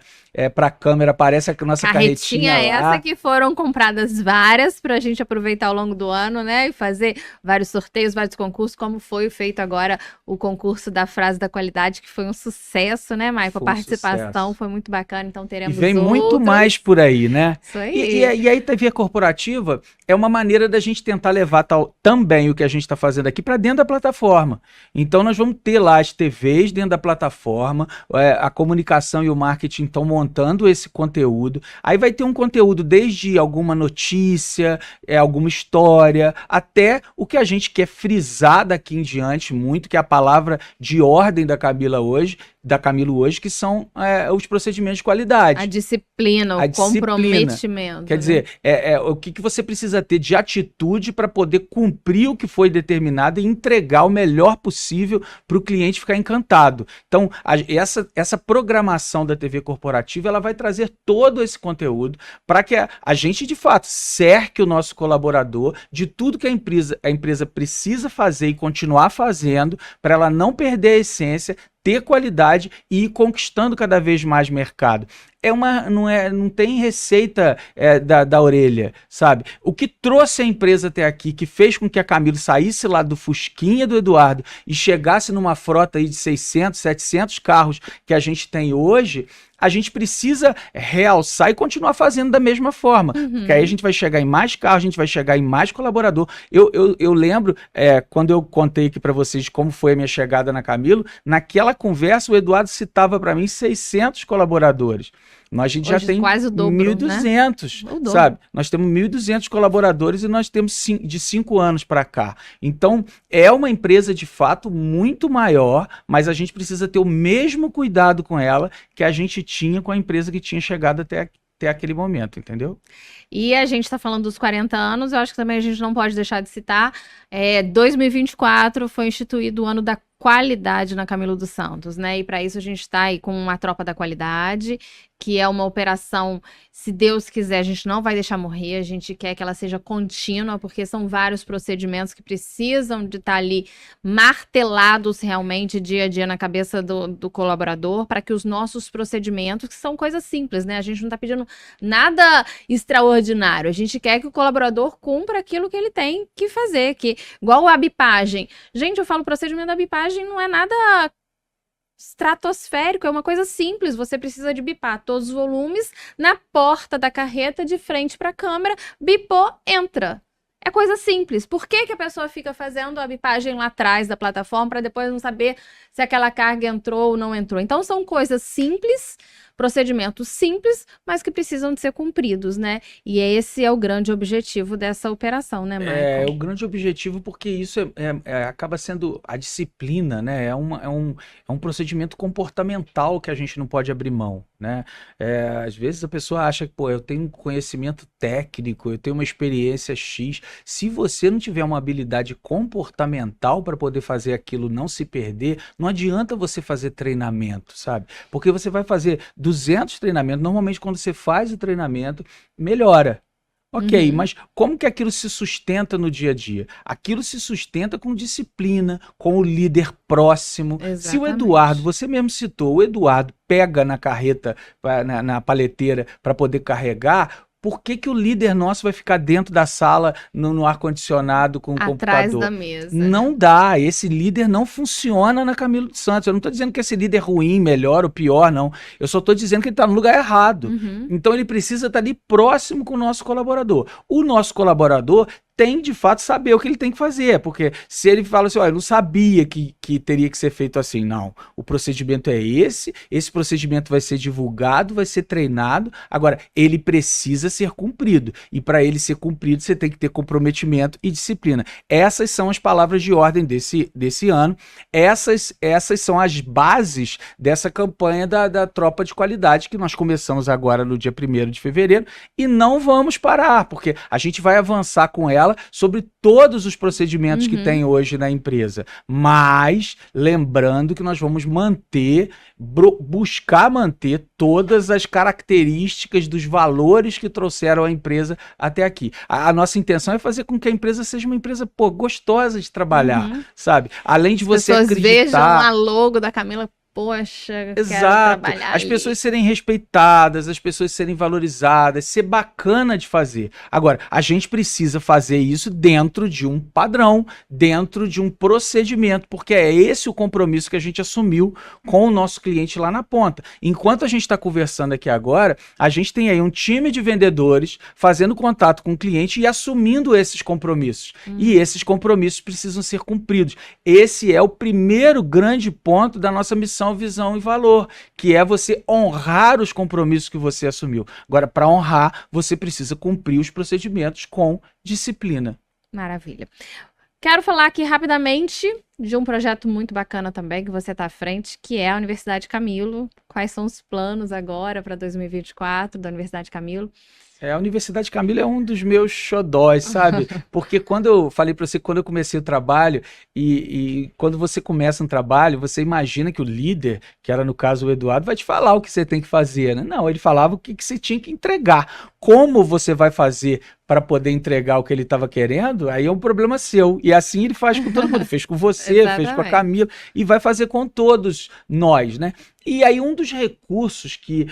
para a câmera aparece a nossa carretinha lá. Essa que foram compradas várias para a gente aproveitar ao longo do ano, né, e fazer vários sorteios, vários concursos, como foi feito agora o concurso da frase da qualidade, que foi um sucesso, né, Michael? A participação foi muito bacana, então teremos e vem muito mais por aí, né? Isso aí. E aí, TV corporativa é uma maneira da gente tentar levar também o que a gente está fazendo aqui para dentro da plataforma. Então, nós vamos ter lá as TVs dentro da plataforma, a comunicação e o marketing estão montando esse conteúdo. Aí vai ter um conteúdo desde alguma notícia, alguma história, até o que a gente quer frisar daqui em diante muito, que é a palavra de ordem da Camilo hoje, que são os procedimentos de qualidade. A disciplina, o comprometimento. Quer dizer, o que você precisa ter de atitude para poder cumprir o que foi determinado e entregar o melhor possível para o cliente ficar encantado. Então, essa programação da TV corporativa, ela vai trazer todo esse conteúdo para que a gente, de fato, cerque o nosso colaborador de tudo que a empresa precisa fazer e continuar fazendo para ela não perder a essência, ter qualidade e ir conquistando cada vez mais mercado. Não tem receita da orelha, sabe? O que trouxe a empresa até aqui, que fez com que a Camilo saísse lá do Fusquinha do Eduardo e chegasse numa frota aí de 600, 700 carros que a gente tem hoje, a gente precisa realçar e continuar fazendo da mesma forma. Porque aí a gente vai chegar em mais carros, a gente vai chegar em mais colaborador. Eu lembro, quando eu contei aqui para vocês como foi a minha chegada na Camilo, naquela conversa o Eduardo citava para mim 600 colaboradores. A gente já tem quase o dobro, 1.200, né? Sabe? Nós temos 1.200 colaboradores e nós temos de 5 anos para cá. Então, é uma empresa, de fato, muito maior, mas a gente precisa ter o mesmo cuidado com ela que a gente tinha com a empresa que tinha chegado até aquele momento, entendeu? E a gente está falando dos 40 anos, eu acho que também a gente não pode deixar de citar, 2024 foi instituído o ano da qualidade na Camilo dos Santos, né? E para isso a gente está aí com uma tropa da qualidade, que é uma operação, se Deus quiser, a gente não vai deixar morrer, a gente quer que ela seja contínua, porque são vários procedimentos que precisam de estar ali martelados realmente dia a dia na cabeça do colaborador, para que os nossos procedimentos, que são coisas simples, né? A gente não está pedindo nada extraordinário, a gente quer que o colaborador cumpra aquilo que ele tem que fazer, que igual a bipagem. Gente, eu falo, o procedimento da bipagem não é nada estratosférico, é uma coisa simples, você precisa de bipar todos os volumes na porta da carreta de frente para a câmera, bipou, entra. É coisa simples. Por que que a pessoa fica fazendo a bipagem lá atrás da plataforma para depois não saber se aquela carga entrou ou não entrou? Então são coisas simples, procedimentos simples, mas que precisam de ser cumpridos, né? E esse é o grande objetivo dessa operação, né, Michael? É o grande objetivo, porque isso acaba sendo a disciplina, né? É um procedimento comportamental que a gente não pode abrir mão, né? Às vezes a pessoa acha que, pô, eu tenho um conhecimento técnico, eu tenho uma experiência X. Se você não tiver uma habilidade comportamental para poder fazer aquilo não se perder, não adianta você fazer treinamento, sabe? Porque você vai fazer 200 treinamentos, normalmente quando você faz o treinamento, melhora. Ok, mas como que aquilo se sustenta no dia a dia? Aquilo se sustenta com disciplina, com o líder próximo. Se o Eduardo, você mesmo citou, o Eduardo pega na carreta, na paleteira para poder carregar, por que que o líder nosso vai ficar dentro da sala, no ar-condicionado, com o atrás computador? da mesa. Não dá, esse líder não funciona na Camilo dos Santos. Eu não estou dizendo que esse líder é ruim, melhor ou pior, não. Eu só estou dizendo que ele está no lugar errado. Então ele precisa estar ali próximo com o nosso colaborador. O nosso colaborador tem de fato saber o que ele tem que fazer, porque se ele fala assim, olha, eu não sabia que teria que ser feito assim, não, o procedimento é esse procedimento vai ser divulgado, vai ser treinado, agora ele precisa ser cumprido, e para ele ser cumprido você tem que ter comprometimento e disciplina. Essas são as palavras de ordem desse ano, essas são as bases dessa campanha da tropa de qualidade que nós começamos agora no dia 1º de fevereiro, e não vamos parar, porque a gente vai avançar com ela sobre todos os procedimentos que tem hoje na empresa, mas lembrando que nós vamos buscar manter todas as características dos valores que trouxeram a empresa até aqui. A nossa intenção é fazer com que a empresa seja uma empresa, gostosa de trabalhar, sabe? Além de você acreditar... As pessoas vejam a logo da Camila, poxa, eu quero trabalhar as pessoas serem respeitadas, as pessoas serem valorizadas, ser bacana de fazer. Agora, a gente precisa fazer isso dentro de um padrão, dentro de um procedimento, porque é esse o compromisso que a gente assumiu com o nosso cliente lá na ponta. Enquanto a gente está conversando aqui agora, a gente tem aí um time de vendedores fazendo contato com o cliente e assumindo esses compromissos. E esses compromissos precisam ser cumpridos. Esse é o primeiro grande ponto da nossa missão, visão e valor, que é você honrar os compromissos que você assumiu. Agora, para honrar, você precisa cumprir os procedimentos com disciplina. Maravilha. Quero falar aqui rapidamente de um projeto muito bacana também, que você está à frente, que é a Universidade Camilo. Quais são os planos agora para 2024 da Universidade Camilo? A Universidade Camilo é um dos meus xodós, sabe? Porque quando eu falei para você, quando eu comecei o trabalho, e quando você começa um trabalho, você imagina que o líder, que era no caso o Eduardo, vai te falar o que você tem que fazer, né? Não, ele falava o que você tinha que entregar. Como você vai fazer para poder entregar o que ele estava querendo, aí é um problema seu. E assim ele faz com todo mundo. Fez com você, fez com a Camila, e vai fazer com todos nós, né? E aí um dos recursos que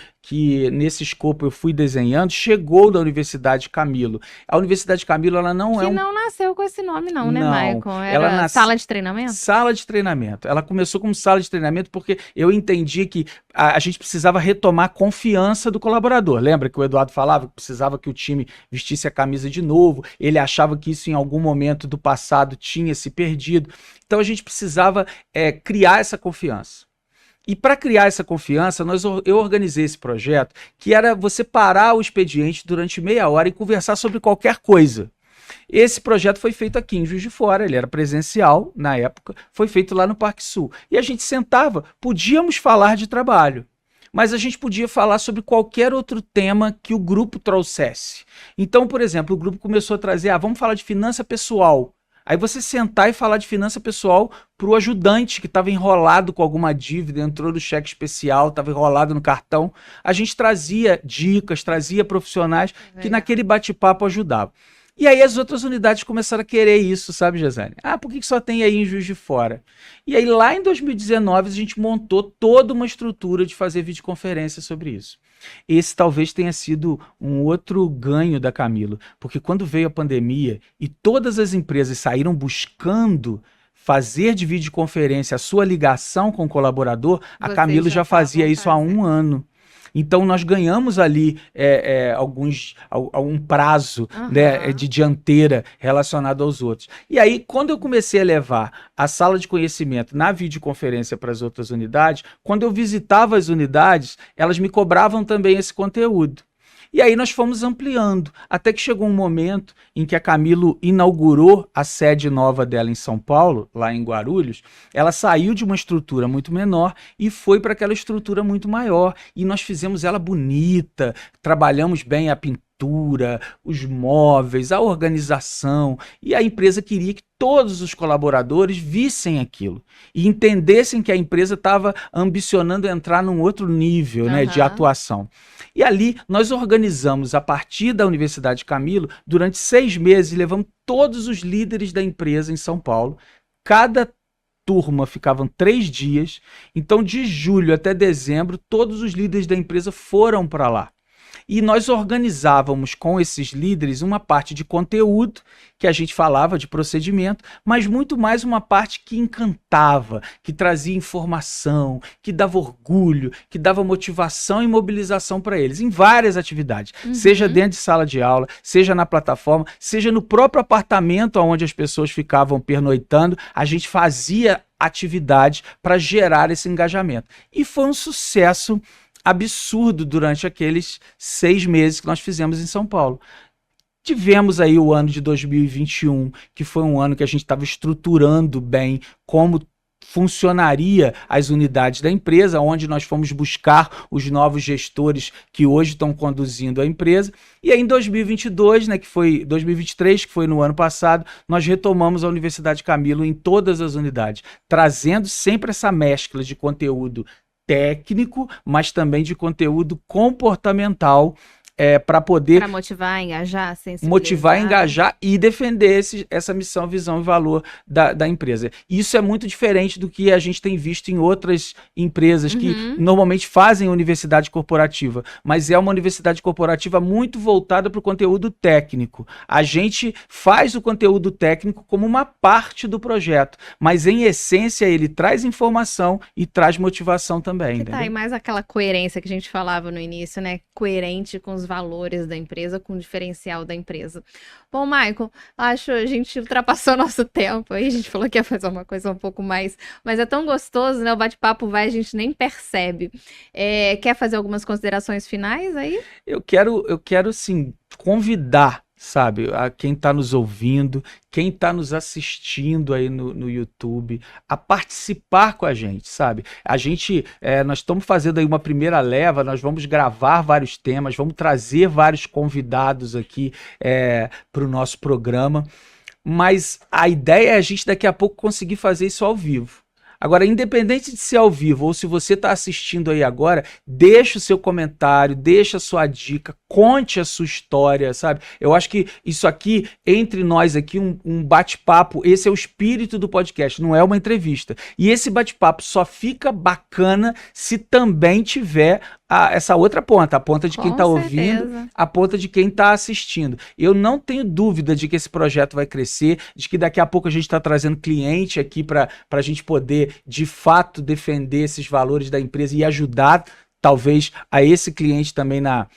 nesse escopo eu fui desenhando chegou da Universidade Camilo. A Universidade Camilo, ela não que não nasceu com esse nome não, né, Michael? Era sala de treinamento? Sala de treinamento. Ela começou como sala de treinamento porque eu entendi que a gente precisava retomar a confiança do colaborador. Lembra que o Eduardo falava que precisava que o time vestisse a camisa de novo? Ele achava que isso em algum momento do passado tinha se perdido. Então a gente precisava criar essa confiança. E para criar essa confiança, eu organizei esse projeto, que era você parar o expediente durante meia hora e conversar sobre qualquer coisa. Esse projeto foi feito aqui em Juiz de Fora, ele era presencial na época, foi feito lá no Parque Sul. E a gente sentava, podíamos falar de trabalho, mas a gente podia falar sobre qualquer outro tema que o grupo trouxesse. Então, por exemplo, o grupo começou a trazer, vamos falar de finança pessoal. Aí você sentar e falar de finança pessoal para o ajudante que estava enrolado com alguma dívida, entrou no cheque especial, estava enrolado no cartão, a gente trazia dicas, trazia profissionais que naquele bate-papo ajudavam. E aí as outras unidades começaram a querer isso, sabe, Josiane? Por que só tem aí em Juiz de Fora? E aí lá em 2019 a gente montou toda uma estrutura de fazer videoconferência sobre isso. Esse talvez tenha sido um outro ganho da Camilo, porque quando veio a pandemia e todas as empresas saíram buscando fazer de videoconferência a sua ligação com o colaborador, a Camilo já fazia isso há um ano. Então, nós ganhamos ali algum prazo né, de dianteira relacionado aos outros. E aí, quando eu comecei a levar a sala de conhecimento na videoconferência para as outras unidades, quando eu visitava as unidades, elas me cobravam também esse conteúdo. E aí nós fomos ampliando, até que chegou um momento em que a Camilo inaugurou a sede nova dela em São Paulo, lá em Guarulhos. Ela saiu de uma estrutura muito menor e foi para aquela estrutura muito maior. E nós fizemos ela bonita, trabalhamos bem a pintura, os móveis, a organização. E a empresa queria que todos os colaboradores vissem aquilo e entendessem que a empresa estava ambicionando entrar num outro nível né, de atuação. E ali nós organizamos, a partir da Universidade Camilo, durante 6 meses, levamos todos os líderes da empresa em São Paulo. Cada turma ficavam 3 dias. Então, de julho até dezembro, todos os líderes da empresa foram para lá. E nós organizávamos com esses líderes uma parte de conteúdo, que a gente falava de procedimento, mas muito mais uma parte que encantava, que trazia informação, que dava orgulho, que dava motivação e mobilização para eles, em várias atividades, seja dentro de sala de aula, seja na plataforma, seja no próprio apartamento onde as pessoas ficavam pernoitando, a gente fazia atividade para gerar esse engajamento. E foi um sucesso absurdo durante aqueles 6 meses que nós fizemos em São Paulo. Tivemos aí o ano de 2021, que foi um ano que a gente estava estruturando bem como funcionaria as unidades da empresa, onde nós fomos buscar os novos gestores que hoje estão conduzindo a empresa. E aí em 2022, né, que foi 2023, que foi no ano passado, nós retomamos a Universidade Camilo em todas as unidades, trazendo sempre essa mescla de conteúdo técnico, mas também de conteúdo comportamental para poder... Para motivar, engajar, sensibilizar. Motivar, engajar e defender essa missão, visão e valor da empresa. Isso é muito diferente do que a gente tem visto em outras empresas que normalmente fazem universidade corporativa, mas é uma universidade corporativa muito voltada para o conteúdo técnico. A gente faz o conteúdo técnico como uma parte do projeto, mas em essência ele traz informação e traz motivação também. Tá, e mais aquela coerência que a gente falava no início, né? Coerente com os valores da empresa, com o diferencial da empresa. Bom, Michael, acho que a gente ultrapassou nosso tempo aí, a gente falou que ia fazer uma coisa um pouco mais, mas é tão gostoso, né? O bate-papo vai, a gente nem percebe. Quer fazer algumas considerações finais aí? Eu quero sim, convidar, sabe, a quem está nos ouvindo, quem está nos assistindo aí no YouTube, a participar com a gente, sabe? Nós estamos fazendo aí uma primeira leva, nós vamos gravar vários temas, vamos trazer vários convidados aqui para o nosso programa, mas a ideia é a gente daqui a pouco conseguir fazer isso ao vivo. Agora, independente de ser ao vivo ou se você está assistindo aí agora, deixa o seu comentário, deixa a sua dica, conte a sua história, sabe? Eu acho que isso aqui, entre nós aqui, um bate-papo, esse é o espírito do podcast, não é uma entrevista. E esse bate-papo só fica bacana se também tiver essa outra ponta, a ponta de quem está ouvindo, a ponta de quem está assistindo. Eu não tenho dúvida de que esse projeto vai crescer, de que daqui a pouco a gente está trazendo cliente aqui para a gente poder, de fato, defender esses valores da empresa e ajudar, talvez, a esse cliente também na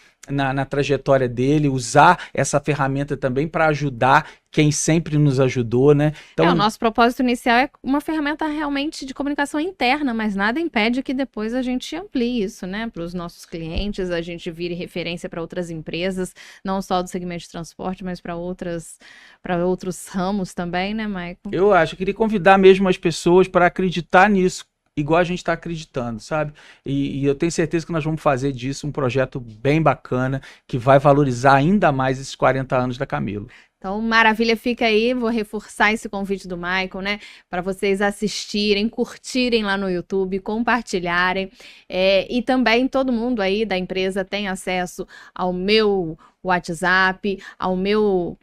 trajetória dele, usar essa ferramenta também para ajudar quem sempre nos ajudou, né? Então, o nosso propósito inicial é uma ferramenta realmente de comunicação interna, mas nada impede que depois a gente amplie isso, né? Para os nossos clientes, a gente vire referência para outras empresas, não só do segmento de transporte, mas para outros ramos também, né, Michael? Eu queria convidar mesmo as pessoas para acreditar nisso, igual a gente está acreditando, sabe? E eu tenho certeza que nós vamos fazer disso um projeto bem bacana, que vai valorizar ainda mais esses 40 anos da Camilo. Então, maravilha, fica aí, vou reforçar esse convite do Michael, né, para vocês assistirem, curtirem lá no YouTube, compartilharem, e também todo mundo aí da empresa tem acesso ao meu WhatsApp, ao meu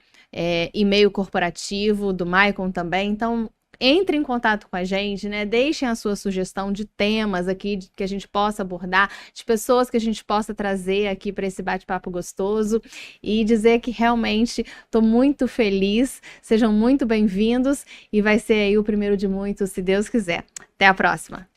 e-mail corporativo, do Michael também, então entre em contato com a gente, né? Deixem a sua sugestão de temas aqui que a gente possa abordar, de pessoas que a gente possa trazer aqui para esse bate-papo gostoso e dizer que realmente estou muito feliz. Sejam muito bem-vindos e vai ser aí o primeiro de muitos, se Deus quiser. Até a próxima!